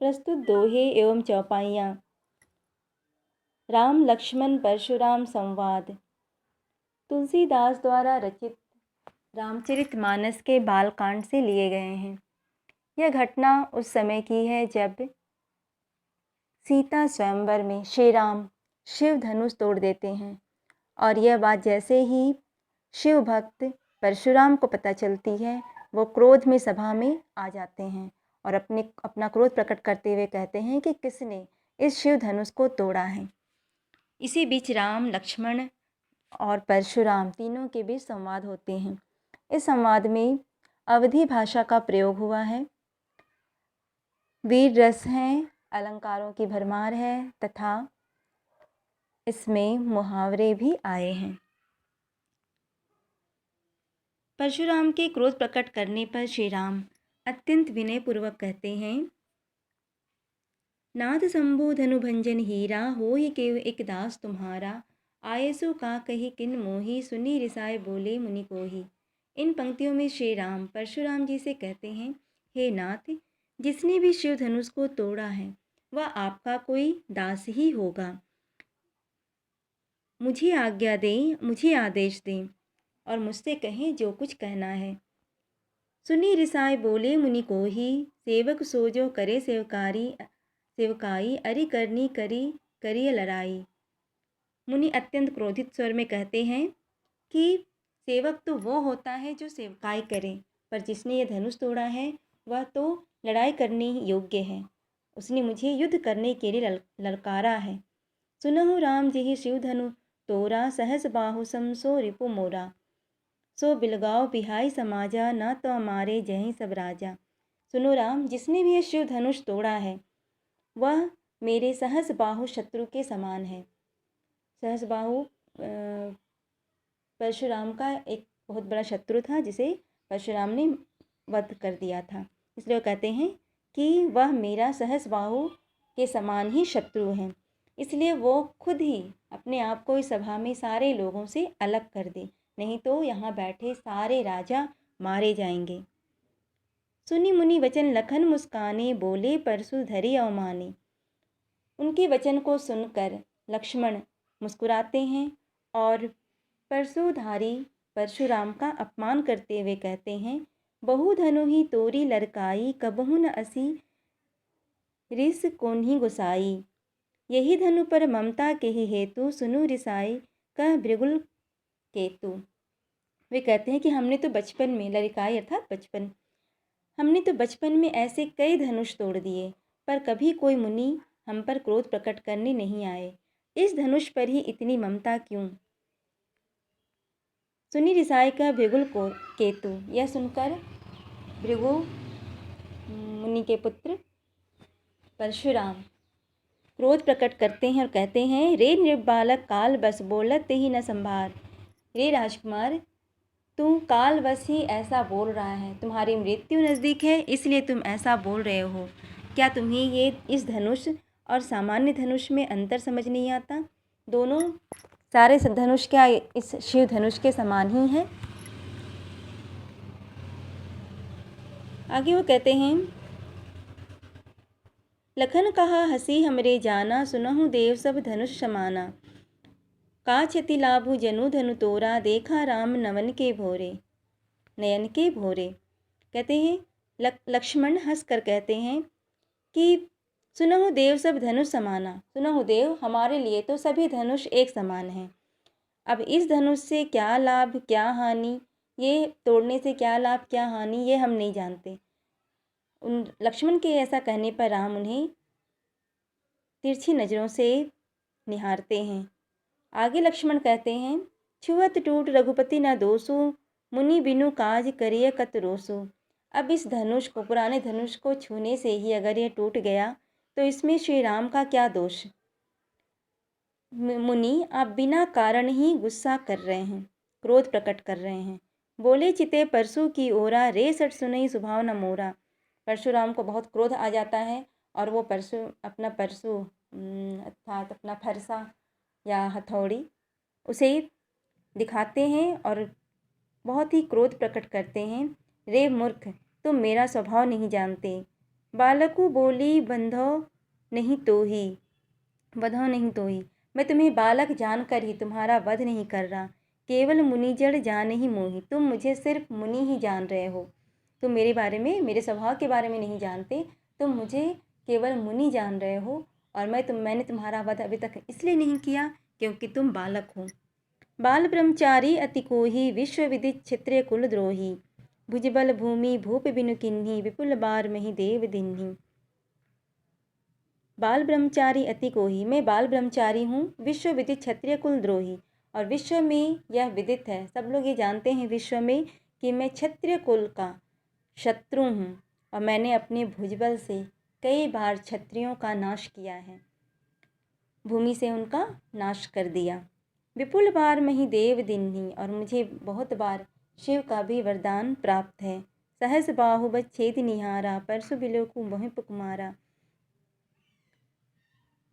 प्रस्तुत दोहे एवं चौपाइयाँ। राम लक्ष्मण परशुराम संवाद। तुलसीदास द्वारा रचित रामचरितमानस के बालकांड से लिए गए हैं। यह घटना उस समय की है जब सीता स्वयंवर में श्री राम शिव धनुष तोड़ देते हैं, और यह बात जैसे ही शिव भक्त परशुराम को पता चलती है, वो क्रोध में सभा में आ जाते हैं और अपना क्रोध प्रकट करते हुए कहते हैं कि किसने इस शिव धनुष को तोड़ा है। इसी बीच राम, लक्ष्मण और परशुराम तीनों के बीच संवाद होते हैं। इस संवाद में अवधी भाषा का प्रयोग हुआ है, वीर रस हैं, अलंकारों की भरमार है तथा इसमें मुहावरे भी आए हैं। परशुराम के क्रोध प्रकट करने पर श्री राम अत्यंत विनयपूर्वक कहते हैं, नाथ शंभु धनु भंजन हीरा, होहि केव एक दास तुम्हारा, आयसु का कही किन मोही, सुनी रिसाए बोले मुनि कोही। इन पंक्तियों में श्री राम परशुराम जी से कहते हैं, हे नाथ, जिसने भी शिव धनुष को तोड़ा है वह आपका कोई दास ही होगा। मुझे आज्ञा दें, मुझे आदेश दें और मुझसे कहें जो कुछ कहना है। सुनी रिसाए बोले मुनि कोही, सेवक सो जो करे सेवकाई, अरि करनी करी करिय लड़ाई। मुनि अत्यंत क्रोधित स्वर में कहते हैं कि सेवक तो वो होता है जो सेवकाई करे, पर जिसने ये धनुष तोड़ा है वह तो लड़ाई करने योग्य है। उसने मुझे युद्ध करने के लिए ललकारा है। सुनहु राम जिहि शिव धनु तोरा, सहस बाहु सम सो रिपु मोरा, सो बिलगाओ बिहाई समाजा, ना तो हमारे जहीं सब राजा। सुनो राम, जिसने भी ये शिव धनुष तोड़ा है वह मेरे सहस बाहु शत्रु के समान है। सहस बाहु परशुराम का एक बहुत बड़ा शत्रु था जिसे परशुराम ने वध कर दिया था, इसलिए वो कहते हैं कि वह मेरा सहस बाहु के समान ही शत्रु है। इसलिए वो खुद ही अपने आप को इस सभा में सारे लोगों से अलग कर दे, नहीं तो यहाँ बैठे सारे राजा मारे जाएंगे। सुनी मुनि वचन लखन मुस्काने, बोले परशु धरि अवमाने। उनके वचन को सुनकर लक्ष्मण मुस्कुराते हैं और परशुधारी परशुराम का अपमान करते हुए कहते हैं, बहु धनु ही तोरी लड़काई, कबहु न असी रिस कोन्ही गुसाई। यही धनु पर ममता के ही हेतु, सुनु रिसाई कह भृगुल केतु। वे कहते हैं कि हमने तो बचपन में, लड़काई अर्थात बचपन, हमने तो बचपन में ऐसे कई धनुष तोड़ दिए, पर कभी कोई मुनि हम पर क्रोध प्रकट करने नहीं आए। इस धनुष पर ही इतनी ममता क्यों। सुनी रिसाई का भृगुल को केतु। यह सुनकर भृगु मुनि के पुत्र परशुराम क्रोध प्रकट करते हैं और कहते हैं, रे निर्बालक काल बस बोलत ही न संभार। रे राजकुमार, तू काल बस ही ऐसा बोल रहा है, तुम्हारी मृत्यु नज़दीक है इसलिए तुम ऐसा बोल रहे हो। क्या तुम्हें ये इस धनुष और सामान्य धनुष में अंतर समझ नहीं आता? दोनों सारे धनुष क्या इस शिव धनुष के समान ही हैं? आगे वो कहते हैं, लखन कहा हंसी हमरे जाना, सुनहु देव सब धनुष समाना, का क्षति लाभु जनु धनु तोरा, देखा राम नयन के भोरे। कहते हैं लक्ष्मण हंस कर कहते हैं कि सुनहु देव सब धनुष समाना। सुनहु देव, हमारे लिए तो सभी धनुष एक समान हैं। अब इस धनुष से क्या लाभ क्या हानि, ये तोड़ने से क्या लाभ क्या हानि, ये हम नहीं जानते। उन लक्ष्मण के ऐसा कहने पर राम उन्हें तिरछी नज़रों से निहारते हैं। आगे लक्ष्मण कहते हैं, छुअत टूट रघुपति न दोषु, मुनि बिनु काज करिय कत रोसु। अब इस धनुष को, पुराने धनुष को छूने से ही अगर यह टूट गया तो इसमें श्री राम का क्या दोष। मुनि, आप बिना कारण ही गुस्सा कर रहे हैं, क्रोध प्रकट कर रहे हैं। बोले चिते परशु की ओरा, रे सट सुनई स्वभाव न मोरा। परशुराम को बहुत क्रोध आ जाता है और वो परशु अर्थात अपना फरसा या हथौड़ी उसे दिखाते हैं और बहुत ही क्रोध प्रकट करते हैं। रे मूर्ख, तुम मेरा स्वभाव नहीं जानते, बालकु बोली बंधो नहीं तो ही। मैं तुम्हें बालक जानकर ही तुम्हारा वध नहीं कर रहा, केवल मुनिजड़ जान ही मोही। तुम मुझे सिर्फ मुनि ही जान रहे हो, तुम मेरे बारे में, मेरे स्वभाव के बारे में नहीं जानते, तुम मुझे केवल मुनि जान रहे हो। और मैंने तुम्हारा वध अभी तक इसलिए नहीं किया क्योंकि तुम बालक हो। बाल ब्रह्मचारी अति कोही, विश्व विदित क्षत्रिय कुल द्रोही। भुजबल भूमि भूप बिनु किन्ही, विपुल बार मही देव दिन्ही। बाल ब्रह्मचारी अति कोही, मैं बाल ब्रह्मचारी हूँ, विश्व विदित क्षत्रिय कुल द्रोही। और विश्व में यह विदित है, सब लोग ये जानते हैं विश्व में कि मैं क्षत्रिय कुल का शत्रु हूँ और मैंने अपने भुजबल से कई बार क्षत्रियों का नाश किया है, भूमि से उनका नाश कर दिया। विपुल बार मही देव दिन्ही, और मुझे बहुत बार शिव का भी वरदान प्राप्त है। सहस बाहुबत छेद निहारा, परसु बिलोकु मोहि पुकुमारा।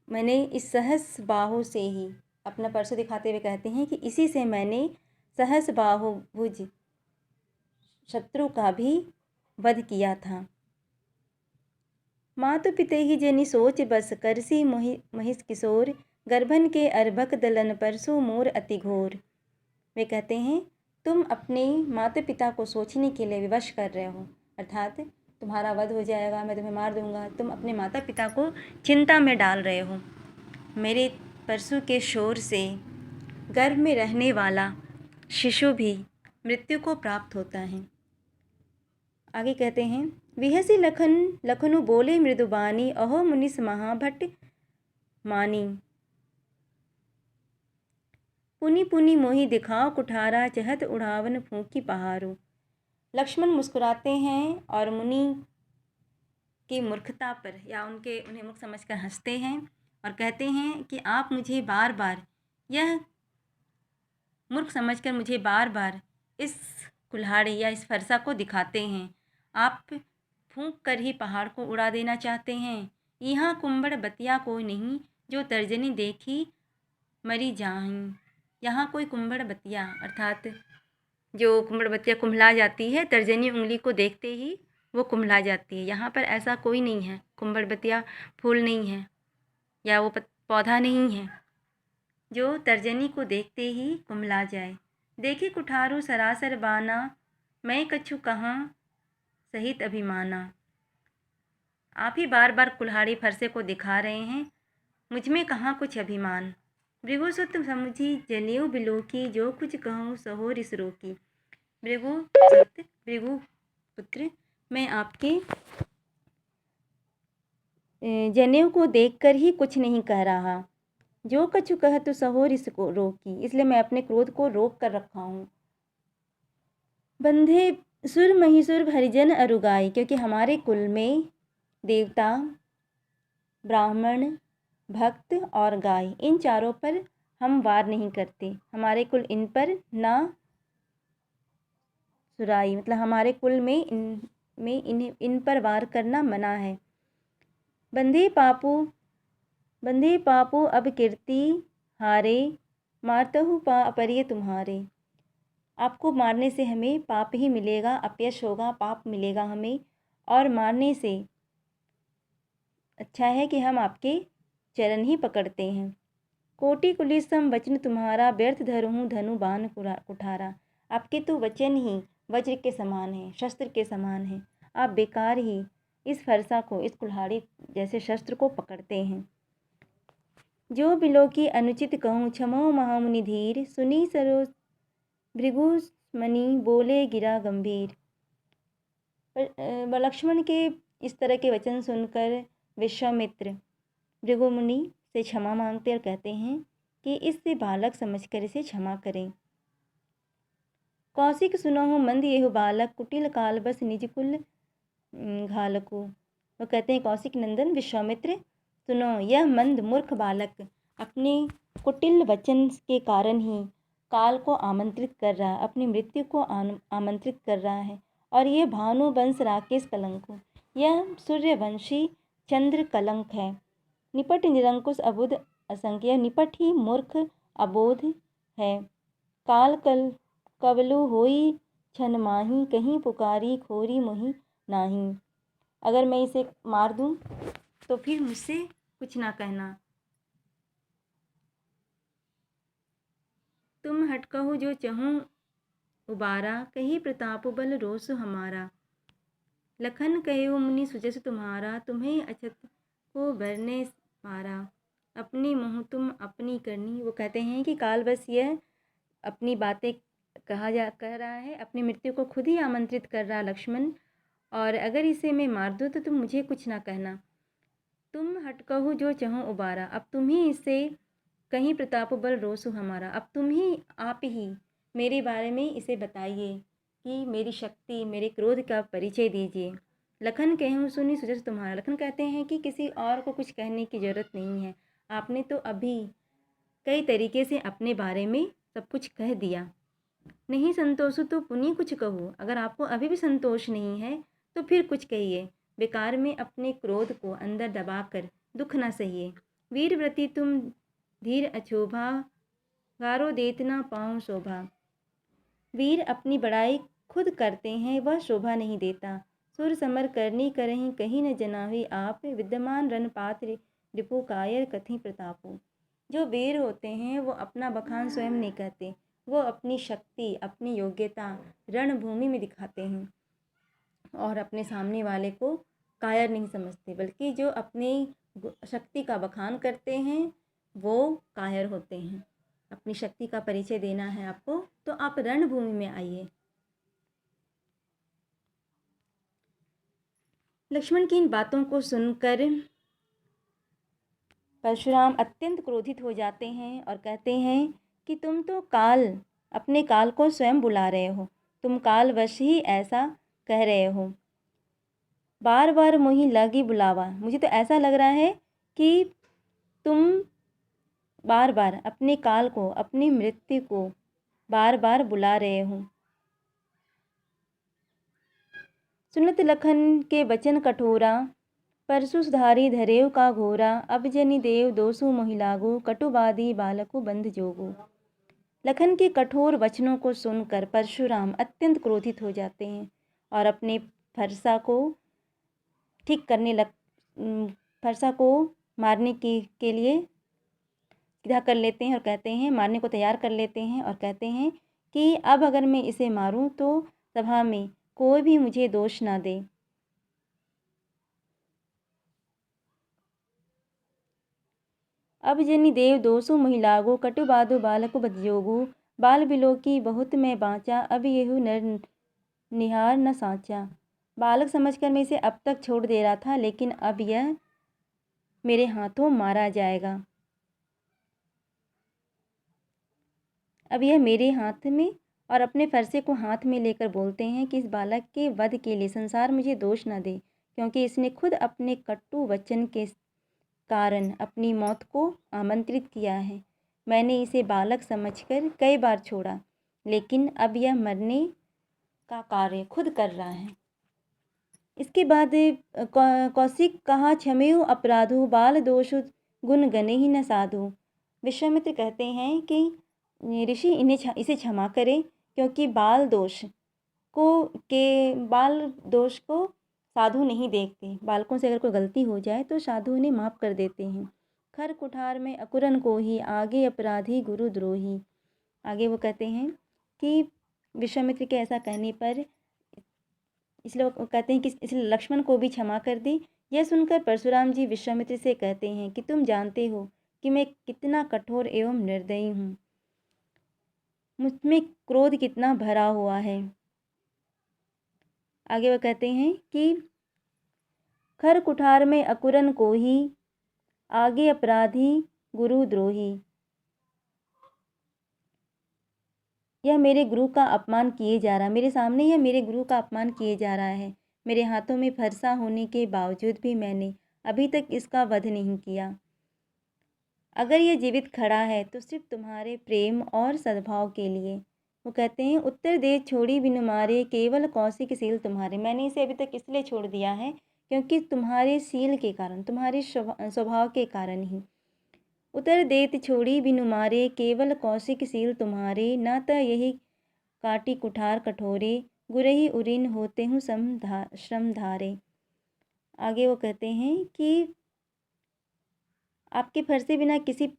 मैंने इस सहस बाहु से ही, अपना परसु दिखाते हुए कहते हैं कि इसी से मैंने सहस बाहुभुज शत्रु का भी वध किया था। मातु पिते ही जनि सोच बस, करसी महिष किशोर। गर्भन के अर्भक दलन, परसु मोर अति घोर। वे कहते हैं तुम अपने माता पिता को सोचने के लिए विवश कर रहे हो, अर्थात तुम्हारा वध हो जाएगा, मैं तुम्हें मार दूंगा। तुम अपने माता पिता को चिंता में डाल रहे हो। मेरे परसु के शोर से गर्भ में रहने वाला शिशु भी मृत्यु को प्राप्त होता है। आगे कहते हैं विहसी लखनु बोले मृदुबानी, अहो मुनिस महाभट्ट मानी। पुनि पुनि मोहि दिखाओ कुठारा, चहत उड़ावन फूंकी पहाड़ो। लक्ष्मण मुस्कुराते हैं और मुनि की मूर्खता पर या उन्हें मूर्ख समझकर हंसते हैं और कहते हैं कि आप मुझे बार बार यह मूर्ख समझकर मुझे बार बार इस कुल्हाड़ी या इस फरसा को दिखाते हैं। आप फूंक कर ही पहाड़ को उड़ा देना चाहते हैं। यहाँ कुंभड़ बतिया कोई नहीं, जो तर्जनी देखी मरी जाहीं। यहाँ कोई कुंभड़ बतिया अर्थात जो कुंभड़ बतिया कुम्हला जाती है, तर्जनी उंगली को देखते ही वो कुम्हला जाती है। यहाँ पर ऐसा कोई नहीं है, कुंभड़ बतिया फूल नहीं है या वो पौधा नहीं है जो तर्जनी को देखते ही कुम्हला जाए। देखी कुठारू सरासर बाना, मैं कछु कहाँ सहित अभिमाना। आप ही बार बार कुल्हाड़ी फरसे को दिखा रहे हैं, मुझ में कहाँ कुछ अभिमान। भृगुसुत समुझी जनेऊ बिलोकी, जो कुछ कहूँ सहो रिस रोकी। भृगु पुत्र, मैं आपके जनेऊ को देखकर ही कुछ नहीं कह रहा। जो कछु कह तो सहो रिस को रोकी, इसलिए मैं अपने क्रोध को रोक कर रखा हूँ। बंधे सुर महिसुर हरिजन अरुगाई, क्योंकि हमारे कुल में देवता, ब्राह्मण, भक्त और गाय, इन चारों पर हम वार नहीं करते। हमारे कुल इन पर ना सुराई, मतलब हमारे कुल में इन पर वार करना मना है। बंधे पापू अब कीर्ति हारे, मारतहु पा अपरिय तुम्हारे। आपको मारने से हमें पाप ही मिलेगा, अपयश होगा, पाप मिलेगा हमें। और मारने से अच्छा है कि हम आपके चरण ही पकड़ते हैं। कोटि कुलिसम वचन तुम्हारा, व्यर्थ धरहूँ धनु बाण कुठारा। आपके तो वचन ही वज्र के समान है, शस्त्र के समान है। आप बेकार ही इस फरसा को, इस कुल्हाड़ी जैसे शस्त्र को पकड़ते हैं। जो बिलो की अनुचित कहूँ, क्षमो महामुनि धीर। सुनी सरो भृगुमनि बोले गिरा गंभीर। लक्ष्मण के इस तरह के वचन सुनकर विश्वामित्र भृगुमुनि से क्षमा मांगते और कहते हैं कि इससे बालक समझकर इसे क्षमा करें। कौशिक सुनहु मंद येहु बालक, कुटिल काल बस निज कुल घालको। वो कहते हैं कौशिक नंदन विश्वामित्र, सुनो, यह मंद मूर्ख बालक अपने कुटिल वचन के कारण ही काल को आमंत्रित कर रहा है, अपनी मृत्यु को आमंत्रित कर रहा है। और ये भानु वंश राकेश कलंक, यह सूर्यवंशी चंद्र कलंक है। निपट निरंकुश अबुध असंख्य, निपट ही मूर्ख अबोध है। काल कवलु होई छन माही, कहीं पुकारी खोरी मोहि नाही। अगर मैं इसे मार दूं तो फिर मुझसे कुछ ना कहना। तुम हट कहो जो चहूँ उबारा, कही प्रताप बल रोष हमारा। लखन कहो मुनि सुजस तुम्हारा, तुम्हें अछत को बरने मारा। अपनी मोह तुम अपनी करनी। वो कहते हैं कि काल बस यह अपनी बातें कह रहा है, अपनी मृत्यु को खुद ही आमंत्रित कर रहा लक्ष्मण, और अगर इसे मैं मार दूँ तो तुम मुझे कुछ ना कहना। तुम हट कहो जो चहो उबारा, अब तुम ही इसे कहीं प्रताप बल रोसु हमारा। अब तुम ही आप ही मेरे बारे में इसे बताइए कि मेरी शक्ति, मेरे क्रोध का परिचय दीजिए। लखन कहूँ सुनी सुजस तुम्हारा। लखन कहते हैं कि किसी और को कुछ कहने की ज़रूरत नहीं है, आपने तो अभी कई तरीके से अपने बारे में सब कुछ कह दिया। नहीं संतोष तो पुनि कुछ कहो। अगर आपको अभी भी संतोष नहीं है तो फिर कुछ कहिए। बेकार में अपने क्रोध को अंदर दबाकर दुख न सहिए। वीरव्रती तुम धीर अछोभा, गारो देत न पाऊँ शोभा। वीर अपनी बड़ाई खुद करते हैं, वह शोभा नहीं देता। सुर समर करनी करहीं, कहीं न जनावी आप। विद्यमान रन पात्र रिपु कायर कथि प्रतापो। जो वीर होते हैं वो अपना बखान स्वयं नहीं कहते, वो अपनी शक्ति, अपनी योग्यता रणभूमि में दिखाते हैं और अपने सामने वाले को कायर नहीं समझते, बल्कि जो अपनी शक्ति का बखान करते हैं वो कायर होते हैं। अपनी शक्ति का परिचय देना है आपको तो आप रणभूमि में आइए। लक्ष्मण की इन बातों को सुनकर परशुराम अत्यंत क्रोधित हो जाते हैं और कहते हैं कि तुम तो अपने काल को स्वयं बुला रहे हो, तुम कालवश ही ऐसा कह रहे हो। बार बार मोहि लगी बुलावा। मुझे तो ऐसा लग रहा है कि तुम बार बार अपने काल को, अपनी मृत्यु को बार बार बुला रहे हो। सुनत लखन के वचन कठोरा, परसु सुधारी धरेव का घोरा। अब जनि देव दोसु मोहि लागो, कटुबादी बालको बंध जोगो। लखन के कठोर वचनों को सुनकर परशुराम अत्यंत क्रोधित हो जाते हैं और अपने फरसा को ठीक करने फरसा को मारने के लिए सीधा कर लेते हैं और कहते हैं, मारने को तैयार कर लेते हैं और कहते हैं कि अब अगर मैं इसे मारूं तो सभा में कोई भी मुझे दोष ना दे। अब जनि देव दोसु मोहि लागो, कटुबादु बालको बधजोगु। बाल बिलो की बहुत मैं बाँचा, अब येहू नर निहार न साँचा। बालक समझकर मैं इसे अब तक छोड़ दे रहा था, लेकिन अब यह मेरे हाथों मारा जाएगा। अब यह मेरे हाथ में, और अपने फरसे को हाथ में लेकर बोलते हैं कि इस बालक के वध के लिए संसार मुझे दोष न दे, क्योंकि इसने खुद अपने कटु वचन के कारण अपनी मौत को आमंत्रित किया है। मैंने इसे बालक समझकर कई बार छोड़ा, लेकिन अब यह मरने का कार्य खुद कर रहा है। इसके बाद कौशिक कहा, क्षमेयु अपराधो बाल दोष गुण गने ही न साधु। विश्वामित्र कहते हैं कि ऋषि इसे क्षमा करें, क्योंकि बाल दोष को साधु नहीं देखते। बालकों से अगर कोई गलती हो जाए तो साधु उन्हें माफ़ कर देते हैं। खर कुठार में अकुरन को ही, आगे अपराधी गुरु द्रोही। आगे वो कहते हैं कि विश्वामित्र के ऐसा कहने पर इसलिए वो कहते हैं कि इसलिए लक्ष्मण को भी क्षमा कर दी। यह सुनकर परशुराम जी विश्वामित्र से कहते हैं कि तुम जानते हो कि मैं कितना कठोर एवं निर्दयी हूँ, मुझमें क्रोध कितना भरा हुआ है। आगे वो कहते हैं कि खर कुठार में अकुरन को ही, आगे अपराधी गुरु द्रोही। यह मेरे गुरु का अपमान किए जा रहा है, मेरे सामने यह मेरे गुरु का अपमान किए जा रहा है। मेरे हाथों में फरसा होने के बावजूद भी मैंने अभी तक इसका वध नहीं किया। अगर यह जीवित खड़ा है तो सिर्फ तुम्हारे प्रेम और सद्भाव के लिए। वो कहते हैं, उत्तर दे छोड़ी बिनु मारे, केवल कौशिक सील तुम्हारे। मैंने इसे अभी तक इसलिए छोड़ दिया है क्योंकि तुम्हारे सील के कारण, तुम्हारे स्वभाव के कारण ही। उतर देत छोड़ी बिनु मारे, केवल कौशिक सील तुम्हारे। न त यही काटी कुठार कठोरे, गुरही उरिन होते हूँ श्रम धारे। आगे वो कहते हैं कि आपके फर से बिना किसी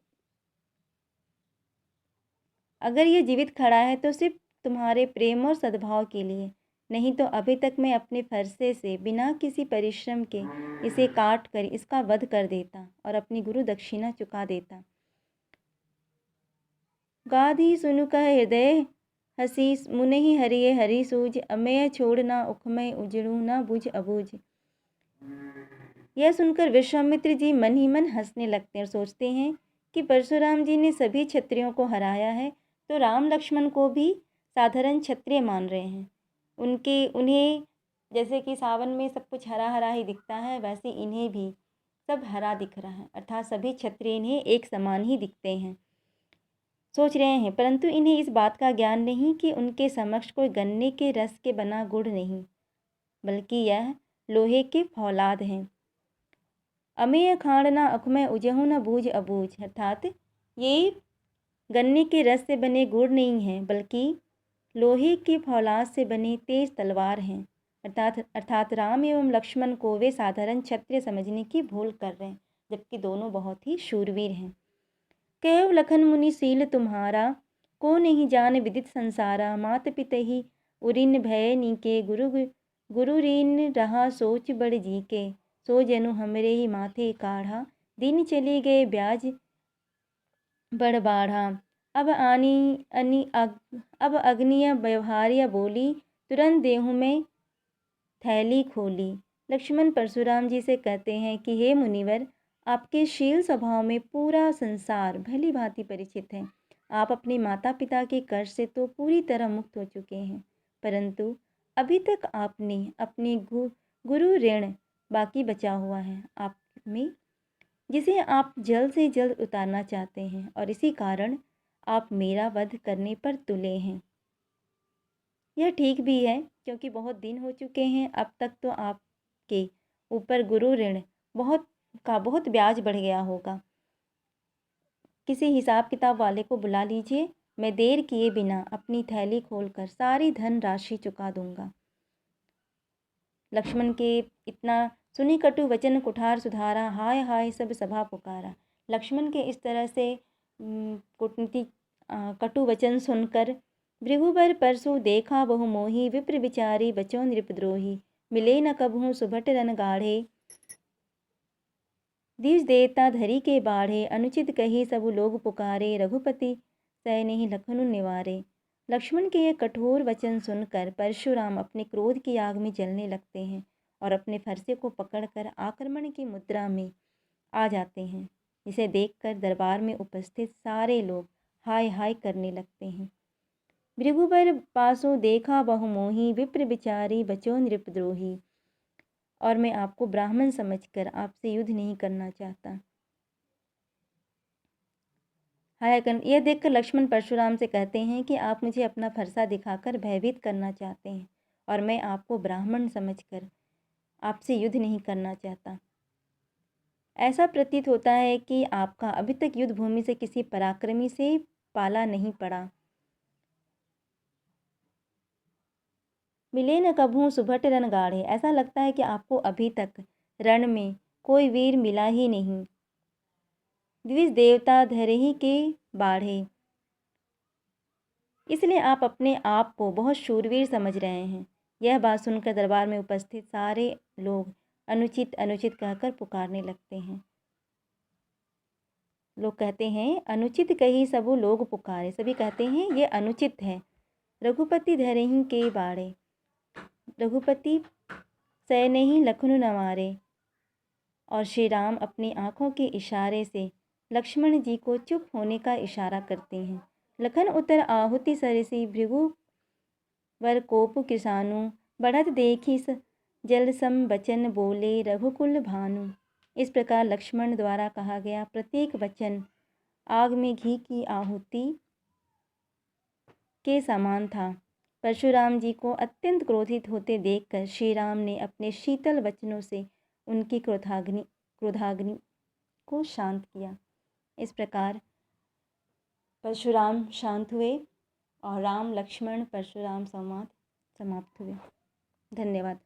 अगर ये जीवित खड़ा है तो सिर्फ तुम्हारे प्रेम और सद्भाव के लिए, नहीं तो अभी तक मैं अपने फरसे से बिना किसी परिश्रम के इसे काट कर इसका वध कर देता और अपनी गुरु दक्षिणा चुका देता। गाधी सुनु कह हृदय हसी मुनहि हरिये हरि सूझ, अमेय छोड़ ना उखमय उजड़ू ना बुझ अबूझ। यह सुनकर विश्वामित्र जी मन ही मन हंसने लगते हैं और सोचते हैं कि परशुराम जी ने सभी क्षत्रियों को हराया है तो राम लक्ष्मण को भी साधारण क्षत्रिय मान रहे हैं। उन्हें जैसे कि सावन में सब कुछ हरा हरा ही दिखता है, वैसे इन्हें भी सब हरा दिख रहा है, अर्थात सभी क्षत्रिय इन्हें एक समान ही दिखते हैं, सोच रहे हैं। परंतु इन्हें इस बात का ज्ञान नहीं कि उनके समक्ष कोई गन्ने के रस के बना गुड़ नहीं, बल्कि यह लोहे के फौलाद हैं। अमेय खाड़ना अखमय उजहू न बूझ अबूझ, अर्थात ये गन्ने के रस से बने गुड़ नहीं हैं, बल्कि लोहे के फौलाद से बने तेज तलवार हैं। अर्थात राम एवं लक्ष्मण को वे साधारण क्षत्रिय समझने की भूल कर रहे हैं, जबकि दोनों बहुत ही शूरवीर हैं। कहो लखन मुनि सील तुम्हारा, को नहीं जान विदित संसारा। मात पिता ही उरिन भय नीके, गुरु रीन रहा सोच बड़ जी के। सो जनु हमरे ही माथे काढ़ा, दिन चले गए ब्याज बड़ बाढ़ा। अब अग्निय व्यवहार्य बोली, तुरंत देहूँ में थैली खोली। लक्ष्मण परशुराम जी से कहते हैं कि हे मुनिवर, आपके शील स्वभाव में पूरा संसार भली भांति परिचित है। आप अपने माता पिता के कर्ज से तो पूरी तरह मुक्त हो चुके हैं, परंतु अभी तक आपने अपने गुरु ऋण बाकी बचा हुआ है आप में, जिसे आप जल्द से जल्द उतारना चाहते हैं, और इसी कारण आप मेरा वध करने पर तुले हैं। यह ठीक भी है, क्योंकि बहुत दिन हो चुके हैं। अब तक तो आपके ऊपर गुरु ऋण बहुत ब्याज बढ़ गया होगा। किसी हिसाब किताब वाले को बुला लीजिए, मैं देर किए बिना अपनी थैली खोलकर सारी धन राशि चुका दूंगा। लक्ष्मण के इतना सुनी कटु वचन कुठार सुधारा, हाय हाय सब सभा पुकारा। लक्ष्मण के इस तरह से कूटनीति कटु वचन सुनकर भृगुबर परसु देखा बहु मोही, विप्र विचारी बचो नृपद्रोही। मिले न कबहू सुभट रन गाढ़े, द्विज देवता धरी के बाढ़े। अनुचित कही सब लोग पुकारे, रघुपति सह नहीं लखनु निवारे। लक्ष्मण के ये कठोर वचन सुनकर परशुराम अपने क्रोध की आग में जलने लगते हैं और अपने फरसे को पकड़कर आक्रमण की मुद्रा में आ जाते हैं, जिसे देखकर दरबार में उपस्थित सारे लोग हाय हाय करने लगते हैं। भृगुबर पासों देखा बहु मोही, विप्र विचारी बचो नृपद्रोही। और मैं आपको ब्राह्मण समझकर आपसे युद्ध नहीं करना चाहता। यह देखकर लक्ष्मण परशुराम से कहते हैं कि आप मुझे अपना फरसा दिखाकर भयभीत करना चाहते हैं, और मैं आपको ब्राह्मण समझकर आपसे युद्ध नहीं करना चाहता। ऐसा प्रतीत होता है कि आपका अभी तक युद्ध भूमि से किसी पराक्रमी से पाला नहीं पड़ा। मिले न कभू सुभट रन गाढ़े, ऐसा लगता है कि आपको अभी तक रण में कोई वीर मिला ही नहीं। द्विज देवता धरे ही के बाढ़े, इसलिए आप अपने आप को बहुत शूरवीर समझ रहे हैं। यह बात सुनकर दरबार में उपस्थित सारे लोग अनुचित अनुचित कहकर पुकारने लगते हैं। लोग कहते हैं अनुचित कही सबू लोग पुकारे, सभी कहते हैं ये अनुचित है। रघुपति धरे ही के बाढ़े, रघुपति सह नहीं लखनु न मारे। और श्री राम अपनी आँखों के इशारे से लक्ष्मण जी को चुप होने का इशारा करते हैं। लखन उतर आहुति सरसी, भृगु वर कोप किसानु। बढ़त देखी जल सम बचन बोले, रघुकुल भानु। इस प्रकार लक्ष्मण द्वारा कहा गया प्रत्येक वचन आग में घी की आहुति के समान था। परशुराम जी को अत्यंत क्रोधित होते देखकर श्री राम ने अपने शीतल वचनों से उनकी क्रोधाग्नि को शांत किया। इस प्रकार परशुराम शांत हुए और राम लक्ष्मण परशुराम संवाद समाप्त हुए। धन्यवाद।